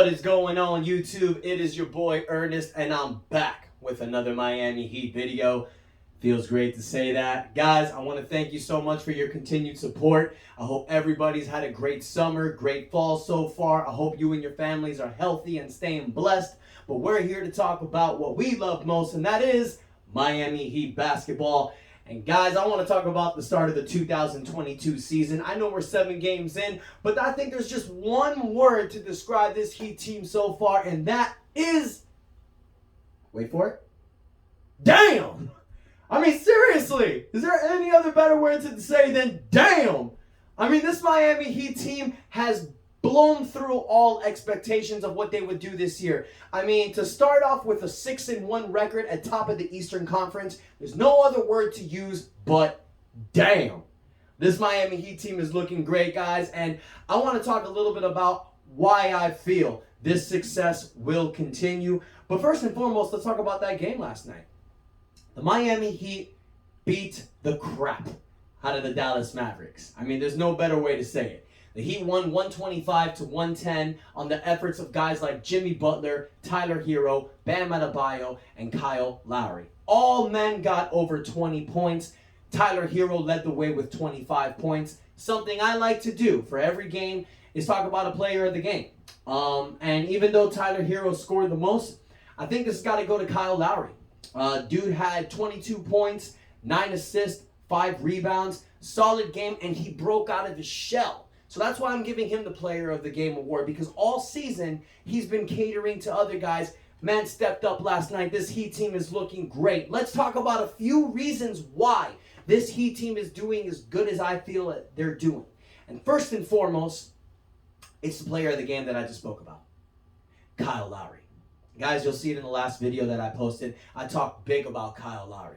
What is going on, YouTube? It is your boy Ernest, and I'm back with another Miami Heat video. Feels great to say that. Guys, I want to thank you so much for your continued support. I hope everybody's had a great summer, great fall so far. I hope you and your families are healthy and staying blessed. But we're here to talk about what we love most, and that is Miami Heat basketball. And guys, I want to talk about the start of the 2022 season. I know we're 7 games in, but I think there's just one word to describe this Heat team so far, and that is, wait for it, damn! I mean, seriously, is there any other better word to say than damn? I mean, this Miami Heat team has blown through all expectations of what they would do this year. I mean, to start off with a 6-1 record at top of the Eastern Conference, there's no other word to use but damn. This Miami Heat team is looking great, guys, and I want to talk a little bit about why I feel this success will continue. But first and foremost, let's talk about that game last night. The Miami Heat beat the crap out of the Dallas Mavericks. I mean, there's no better way to say it. The Heat won 125-110 on the efforts of guys like Jimmy Butler, Tyler Hero, Bam Adebayo, and Kyle Lowry. All men got over 20 points. Tyler Hero led the way with 25 points. Something I like to do for every game is talk about a player of the game. And even though Tyler Hero scored the most, I think this has got to go to Kyle Lowry. Dude had 22 points, 9 assists, 5 rebounds, solid game, and he broke out of his shell. So that's why I'm giving him the Player of the Game award, because all season he's been catering to other guys. Man stepped up last night. This Heat team is looking great. Let's talk about a few reasons why this Heat team is doing as good as I feel they're doing. And first and foremost, it's the Player of the Game that I just spoke about, Kyle Lowry. Guys, you'll see it in the last video that I posted. I talked big about Kyle Lowry.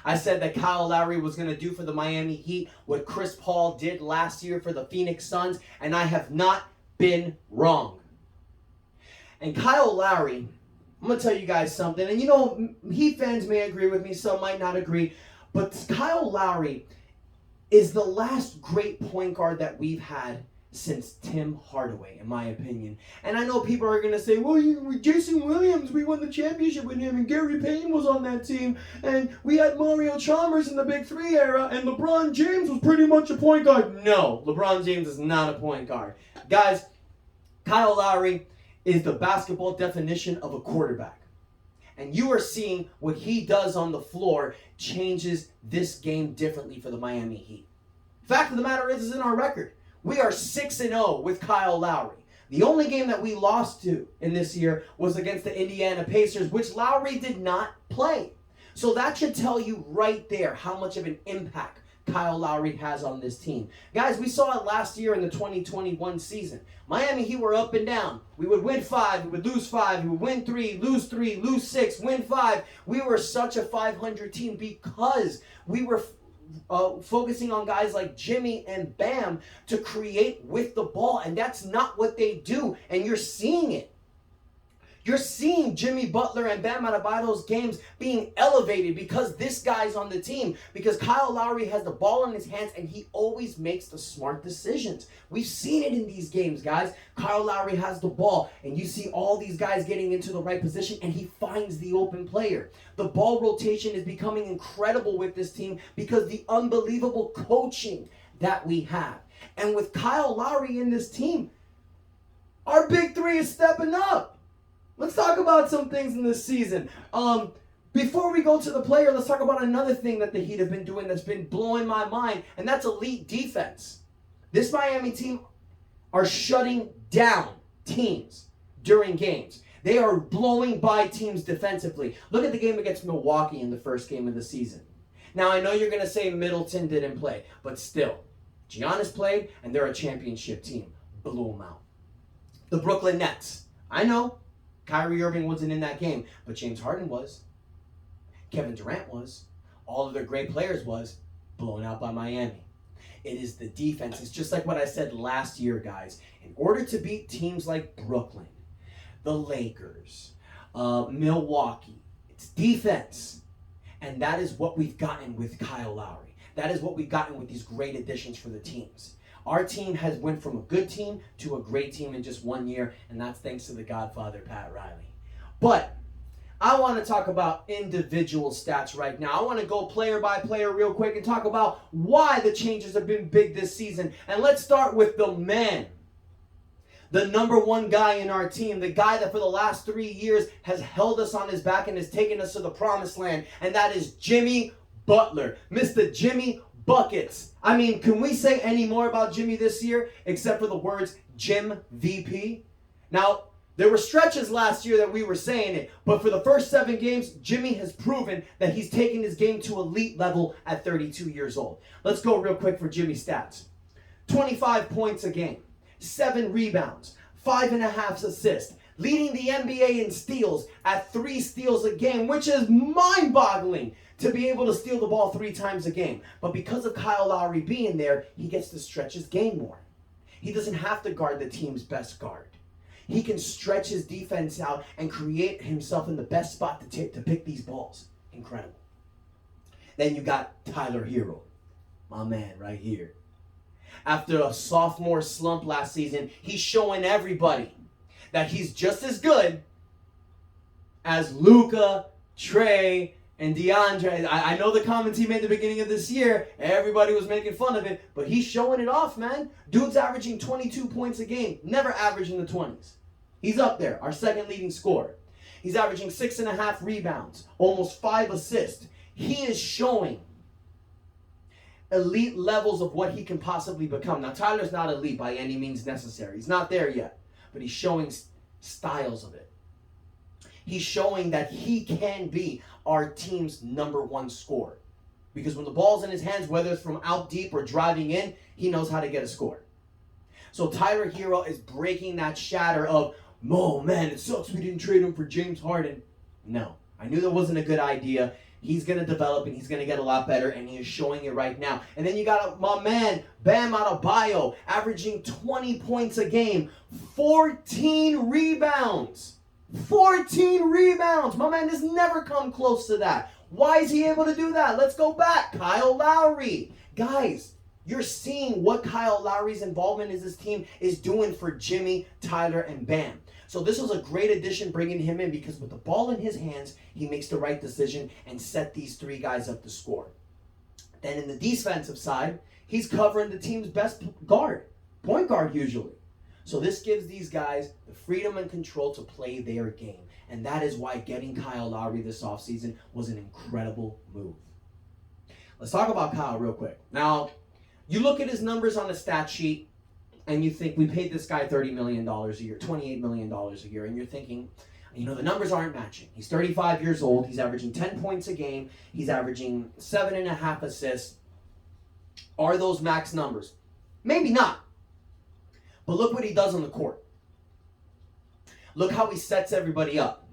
I said that Kyle Lowry was going to do for the Miami Heat what Chris Paul did last year for the Phoenix Suns, and I have not been wrong. And Kyle Lowry, I'm going to tell you guys something, and you know, Heat fans may agree with me, some might not agree, but Kyle Lowry is the last great point guard that we've had since Tim Hardaway, in my opinion. And I know people are going to say, well, Jason Williams, we won the championship with him, and Gary Payton was on that team, and we had Mario Chalmers in the Big Three era, and LeBron James was pretty much a point guard. No, LeBron James is not a point guard. Guys, Kyle Lowry is the basketball definition of a quarterback. And you are seeing what he does on the floor changes this game differently for the Miami Heat. Fact of the matter is, it's in our record. We are 6-0 with Kyle Lowry. The only game that we lost to in this year was against the Indiana Pacers, which Lowry did not play. So that should tell you right there how much of an impact Kyle Lowry has on this team. Guys, we saw it last year in the 2021 season. Miami Heat were up and down. We would win 5, we would lose 5, we would win 3, lose 6, win 5. We were such a 500 team because we were focusing on guys like Jimmy and Bam to create with the ball, and that's not what they do, and you're seeing it. You're seeing Jimmy Butler and Bam Adebayo's games being elevated because this guy's on the team, because Kyle Lowry has the ball in his hands and he always makes the smart decisions. We've seen it in these games, guys. Kyle Lowry has the ball and you see all these guys getting into the right position and he finds the open player. The ball rotation is becoming incredible with this team because the unbelievable coaching that we have. And with Kyle Lowry in this team, our Big Three is stepping up. Let's talk about some things in this season. Before we go to the player, let's talk about another thing that the Heat have been doing that's been blowing my mind, and that's elite defense. This Miami team are shutting down teams during games. They are blowing by teams defensively. Look at the game against Milwaukee in the first game of the season. Now, I know you're going to say Middleton didn't play, but still, Giannis played, and they're a championship team. Blew them out. The Brooklyn Nets. I know Kyrie Irving wasn't in that game, but James Harden was. Kevin Durant was. All of their great players was. Blown out by Miami. It is the defense. It's just like what I said last year, guys. In order to beat teams like Brooklyn, the Lakers, Milwaukee, it's defense. And that is what we've gotten with Kyle Lowry. That is what we've gotten with these great additions for the teams. Our team has went from a good team to a great team in just 1 year, and that's thanks to the Godfather, Pat Riley. But I want to talk about individual stats right now. I want to go player by player real quick and talk about why the changes have been big this season. And let's start with the man. The number one guy in our team, the guy that for the last 3 years has held us on his back and has taken us to the promised land, and that is Jimmy Butler, Mr. Jimmy Buckets. I mean, can we say any more about Jimmy this year except for the words Jim VP? Now, there were stretches last year that we were saying it, but for the first 7 games, Jimmy has proven that he's taken his game to elite level at 32 years old. Let's go real quick for Jimmy's stats. 25 points a game, 7 rebounds, 5.5 assists, leading the NBA in steals at 3 steals a game, which is mind-boggling to be able to steal the ball 3 times a game. But because of Kyle Lowry being there, he gets to stretch his game more. He doesn't have to guard the team's best guard. He can stretch his defense out and create himself in the best spot to pick these balls. Incredible. Then you got Tyler Hero, my man right here. After a sophomore slump last season, he's showing everybody that he's just as good as Luka, Trey, and DeAndre. I know the comments he made at the beginning of this year, everybody was making fun of it, but he's showing it off, man. Dude's averaging 22 points a game, never averaging the 20s. He's up there, our second leading scorer. He's averaging 6.5 rebounds, almost 5 assists. He is showing elite levels of what he can possibly become. Now, Tyler's not elite by any means necessary. He's not there yet, but he's showing styles of it. He's showing that he can be our team's number 1 scorer. Because when the ball's in his hands, whether it's from out deep or driving in, he knows how to get a score. So Tyler Hero is breaking that shatter of, oh man, it sucks we didn't trade him for James Harden. No, I knew that wasn't a good idea. He's going to develop and he's going to get a lot better, and he is showing it right now. And then you got my man, Bam Adebayo, averaging 20 points a game, 14 rebounds. 14 rebounds. My man has never come close to that. Why is he able to do that? Let's go back. Kyle Lowry. Guys, you're seeing what Kyle Lowry's involvement in this team is doing for Jimmy, Tyler, and Bam. So this was a great addition bringing him in because with the ball in his hands, he makes the right decision and set these 3 guys up to score. Then in the defensive side, he's covering the team's best guard, point guard usually. So this gives these guys the freedom and control to play their game. And that is why getting Kyle Lowry this offseason was an incredible move. Let's talk about Kyle real quick. Now, you look at his numbers on the stat sheet, and you think we paid this guy $30 million a year, $28 million a year, and you're thinking, you know, the numbers aren't matching. He's 35 years old. He's averaging 10 points a game. He's averaging 7.5 assists. Are those max numbers? Maybe not. But look what he does on the court. Look how he sets everybody up.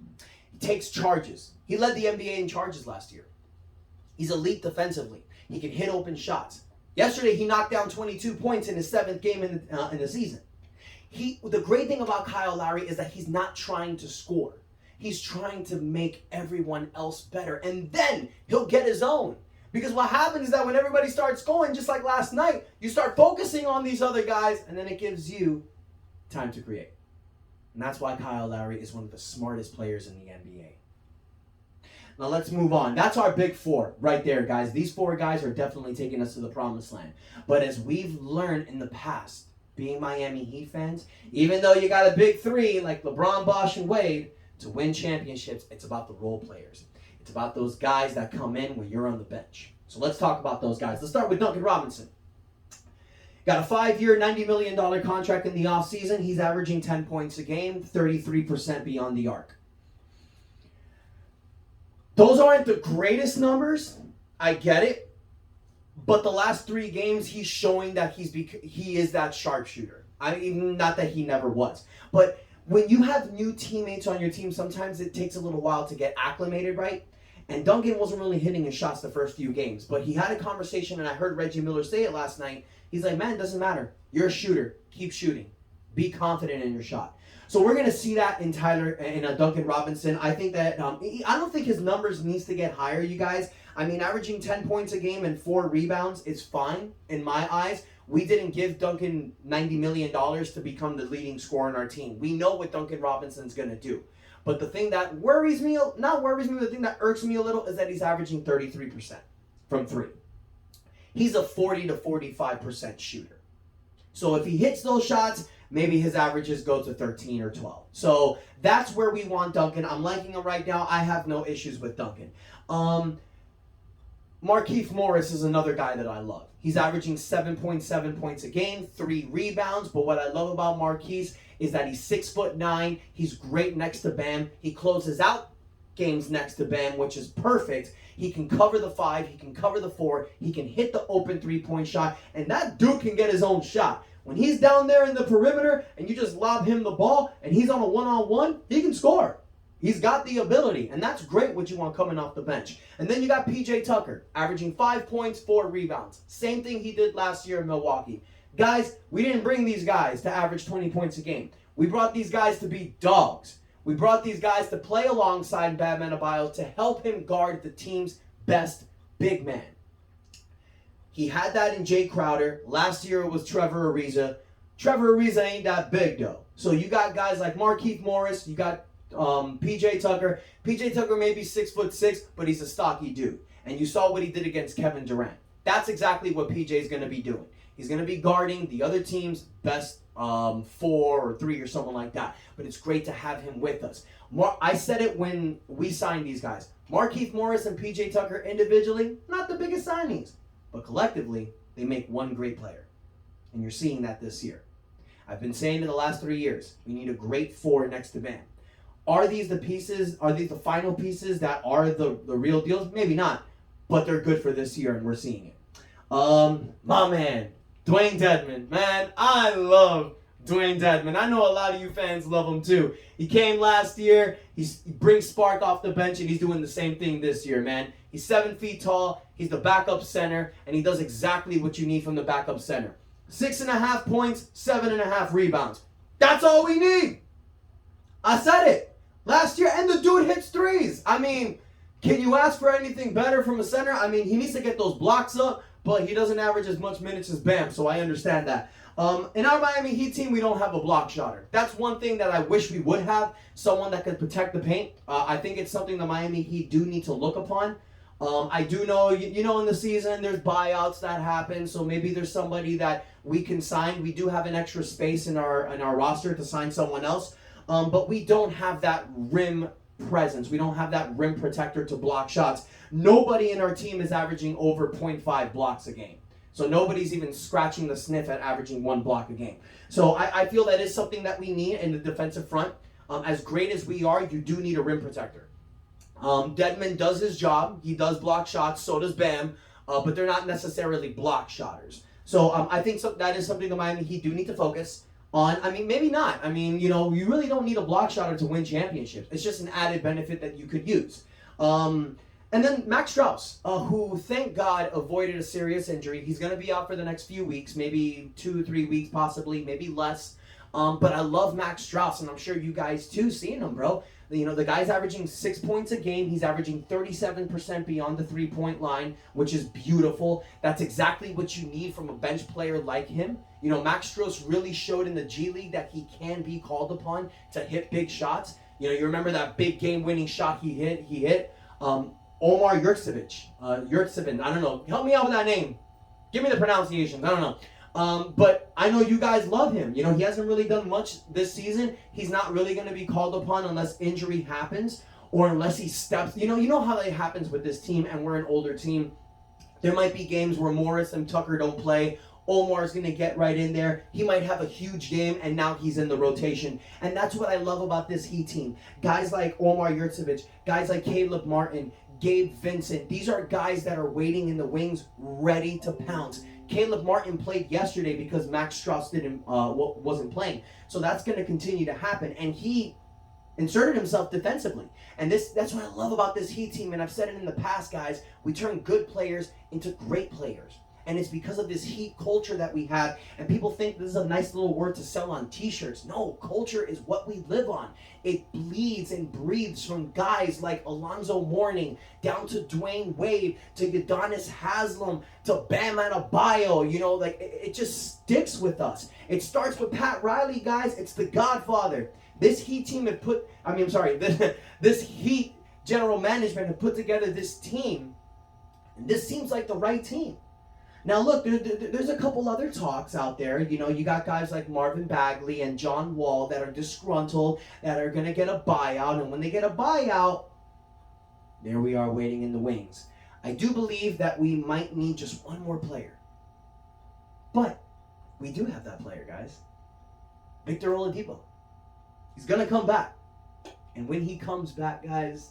He takes charges. He led the NBA in charges last year. He's elite defensively. He can hit open shots. Yesterday, he knocked down 22 points in his 7th game in the season. The great thing about Kyle Lowry is that he's not trying to score. He's trying to make everyone else better. And then he'll get his own. Because what happens is that when everybody starts going, just like last night, you start focusing on these other guys, and then it gives you time to create. And that's why Kyle Lowry is one of the smartest players in the NBA. Now let's move on. That's our big 4 right there, guys. These 4 guys are definitely taking us to the promised land. But as we've learned in the past, being Miami Heat fans, even though you got a big 3 like LeBron, Bosh, and Wade, to win championships, it's about the role players. It's about those guys that come in when you're on the bench. So let's talk about those guys. Let's start with Duncan Robinson. Got a 5-year, $90 million contract in the offseason. He's averaging 10 points a game, 33% beyond the arc. Those aren't the greatest numbers. I get it. But the last 3 games, he's showing that he is that sharpshooter. I mean, not that he never was. But when you have new teammates on your team, sometimes it takes a little while to get acclimated, right? And Duncan wasn't really hitting his shots the first few games. But he had a conversation, and I heard Reggie Miller say it last night. He's like, man, it doesn't matter. You're a shooter. Keep shooting. Be confident in your shot. So we're going to see that in Duncan Robinson. I think that, I don't think his numbers needs to get higher, you guys. I mean, averaging 10 points a game and 4 rebounds is fine in my eyes. We didn't give Duncan $90 million to become the leading scorer in our team. We know what Duncan Robinson's going to do. But the thing that the thing that irks me a little is that he's averaging 33% from three. He's a 40 to 45% shooter. So if he hits those shots, maybe his averages go to 13 or 12. So that's where we want Duncan. I'm liking him right now. I have no issues with Duncan. Markief Morris is another guy that I love. He's averaging 7.7 points a game, 3 rebounds. But what I love about Markief is that he's 6'9". He's great next to Bam. He closes out games next to Bam, which is perfect. He can cover the 5. He can cover the 4. He can hit the open 3-point shot. And that dude can get his own shot. When he's down there in the perimeter and you just lob him the ball and he's on a one-on-one, he can score. He's got the ability, and that's great what you want coming off the bench. And then you got PJ Tucker, averaging 5 points, 4 rebounds. Same thing he did last year in Milwaukee. Guys, we didn't bring these guys to average 20 points a game. We brought these guys to be dogs. We brought these guys to play alongside Bam Adebayo to help him guard the team's best big man. He had that in Jay Crowder. Last year it was Trevor Ariza. Trevor Ariza ain't that big, though. So you got guys like Markief Morris. You got PJ Tucker. PJ Tucker may be 6'6", but he's a stocky dude. And you saw what he did against Kevin Durant. That's exactly what PJ's going to be doing. He's going to be guarding the other team's best 4 or 3 or something like that. But it's great to have him with us. I said it when we signed these guys. Markief Morris and PJ Tucker individually, not the biggest signings. But collectively, they make one great player. And you're seeing that this year. I've been saying in the last 3 years, we need a great 4 next to Bam. Are these the pieces? Are these the final pieces that are the real deals? Maybe not, but they're good for this year, and we're seeing it. My man, Dwayne Deadman. Man, I love Dwayne Deadman. I know a lot of you fans love him too. He came last year. He brings spark off the bench, and he's doing the same thing this year, man. He's 7 feet tall. He's the backup center, and he does exactly what you need from the backup center. 6.5 points, 7.5 rebounds. That's all we need. I said it. Last year, and the dude hits threes. I mean, can you ask for anything better from a center? I mean, he needs to get those blocks up, but he doesn't average as much minutes as Bam, so I understand that. In our Miami Heat team, we don't have a block shotter. That's one thing that I wish we would have, someone that could protect the paint. I think it's something the Miami Heat do need to look upon. I do know, you know, in the season, there's buyouts that happen, so maybe there's somebody that we can sign. We do have an extra space in our roster to sign someone else. But we don't have that rim presence. We don't have that rim protector to block shots. Nobody in our team is averaging over 0.5 blocks a game. So nobody's even scratching the sniff at averaging 1 block a game. So I feel that is something that we need in the defensive front. As great as we are, you do need a rim protector. Deadman does his job. He does block shots. So does Bam. But they're not necessarily block shotters. So I think that is something the Miami Heat do need to focus on. I mean, maybe not. I mean, you know, you really don't need a block shotter to win championships. It's just an added benefit that you could use. And then Max Strauss, who, thank God, avoided a serious injury. He's going to be out for the next few weeks, maybe 2-3 weeks possibly, maybe less. But I love Max Strauss, and I'm sure you guys too seeing him, bro. You know, the guy's averaging 6 points a game. He's averaging 37% beyond the 3-point line, which is beautiful. That's exactly what you need from a bench player like him. You know, Max Strauss really showed in the G League that he can be called upon to hit big shots. You know, you remember that big game-winning shot he hit. Omar Yurtsevic, I don't know. Help me out with that name. Give me the pronunciations. I don't know. But I know you guys love him. You know, he hasn't really done much this season. He's not really going to be called upon unless injury happens or unless he steps. You know how that happens with this team, and we're an older team. There might be games where Morris and Tucker don't play. Omar's going to get right in there. He might have a huge game, and now he's in the rotation. And that's what I love about this Heat team. Guys like Omar Yurtsevic, guys like Caleb Martin, Gabe Vincent. These are guys that are waiting in the wings, ready to pounce. Caleb Martin played yesterday because Max Strauss wasn't playing. So that's going to continue to happen. And he inserted himself defensively. And that's what I love about this Heat team. And I've said it in the past, guys. We turn good players into great players. And it's because of this Heat culture that we have. And people think this is a nice little word to sell on t-shirts. No, culture is what we live on. It bleeds and breathes from guys like Alonzo Mourning down to Dwayne Wade to Udonis Haslem to Bam Adebayo. You know, like it just sticks with us. It starts with Pat Riley, guys. It's the Godfather. This Heat team had this Heat general management had put together this team. And this seems like the right team. Now, look, there's a couple other talks out there. You know, you got guys like Marvin Bagley and John Wall that are disgruntled, that are going to get a buyout. And when they get a buyout, there we are waiting in the wings. I do believe that we might need just one more player. But we do have that player, guys. Victor Oladipo. He's going to come back. And when he comes back, guys,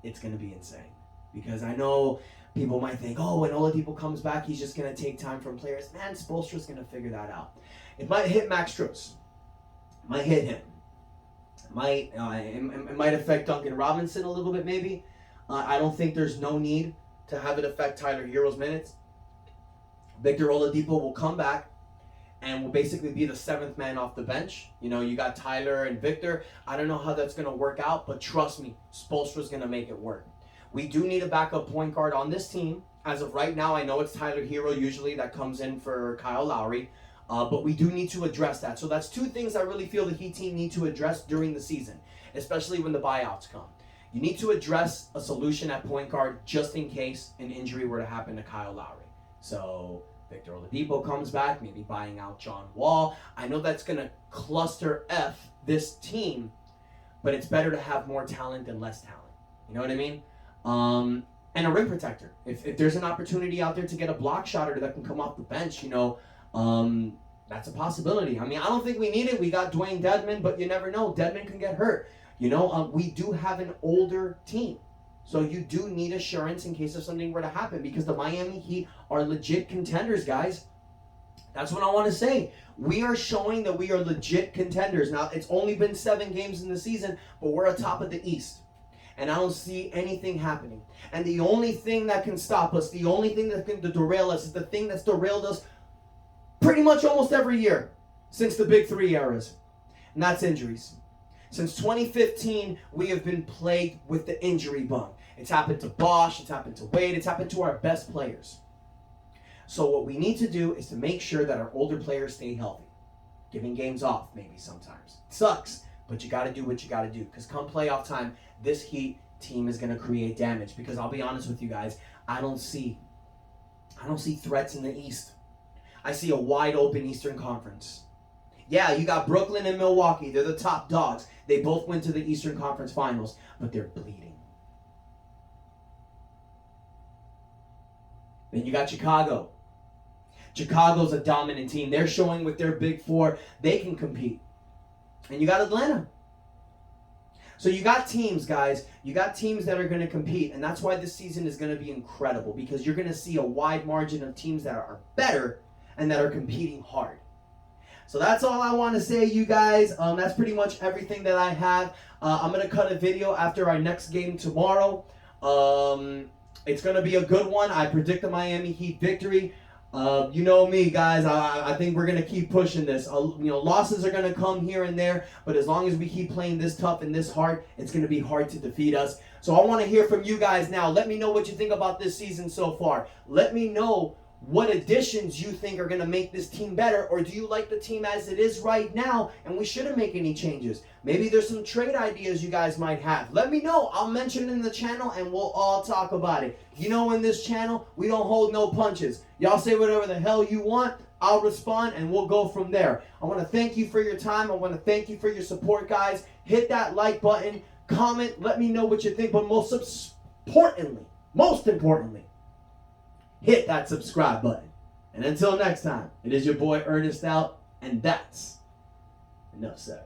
it's going to be insane. Because I know people might think, oh, when Oladipo comes back, he's just going to take time from players. Man, Spoelstra's going to figure that out. It might hit Max Strauss. It might hit him. It might affect Duncan Robinson a little bit, maybe. I don't think there's no need to have it affect Tyler Hero's minutes. Victor Oladipo will come back and will basically be the seventh man off the bench. You know, you got Tyler and Victor. I don't know how that's going to work out, but trust me, Spoelstra's going to make it work. We do need a backup point guard on this team. As of right now, I know it's Tyler Hero usually that comes in for Kyle Lowry, but we do need to address that. So that's two things I really feel the Heat team need to address during the season, especially when the buyouts come. You need to address a solution at point guard just in case an injury were to happen to Kyle Lowry. So Victor Oladipo comes back, maybe buying out John Wall. I know that's going to cluster F this team, but it's better to have more talent than less talent. You know what I mean? And a rim protector. If there's an opportunity out there to get a block shotter that can come off the bench, you know, that's a possibility. I mean, I don't think we need it. We got Dwayne Deadman, but you never know. Deadman can get hurt. You know, we do have an older team. So you do need assurance in case if something were to happen, because the Miami Heat are legit contenders, guys. That's what I want to say. We are showing that we are legit contenders. Now, it's only been 7 games in the season, but we're atop of the East. And I don't see anything happening. And the only thing that can stop us, the only thing that can derail us, is the thing that's derailed us pretty much almost every year since the Big Three eras. And that's injuries. Since 2015, we have been plagued with the injury bug. It's happened to Bosch, it's happened to Wade, it's happened to our best players. So what we need to do is to make sure that our older players stay healthy. Giving games off maybe sometimes. It sucks, but you got to do what you got to do. Because come playoff time, this Heat team is going to create damage. Because I'll be honest with you guys, I don't see threats in the East. I see a wide open Eastern Conference. Yeah, you got Brooklyn and Milwaukee. They're the top dogs. They both went to the Eastern Conference Finals, but they're bleeding. Then you got Chicago. Chicago's a dominant team. They're showing with their big four, they can compete. And you got Atlanta. So you got teams, guys. You got teams that are going to compete. And that's why this season is going to be incredible. Because you're going to see a wide margin of teams that are better and that are competing hard. So that's all I want to say, you guys. That's pretty much everything that I have. I'm going to cut a video after our next game tomorrow. It's going to be a good one. I predict the Miami Heat victory. You know me, guys. I think we're going to keep pushing this. Losses are going to come here and there, but as long as we keep playing this tough and this hard, it's going to be hard to defeat us. So I want to hear from you guys now. Let me know what you think about this season so far. Let me know what additions you think are going to make this team better, or do you like the team as it is right now and we shouldn't make any changes? Maybe there's some trade ideas you guys might have. Let me know. I'll mention it in the channel and we'll all talk about it. You know, in this channel, we don't hold no punches. Y'all say whatever the hell you want. I'll respond and we'll go from there. I want to thank you for your time. I want to thank you for your support, guys. Hit that like button, comment, let me know what you think, but most importantly, hit that subscribe button. And until next time, it is your boy Ernest out, and that's enough said.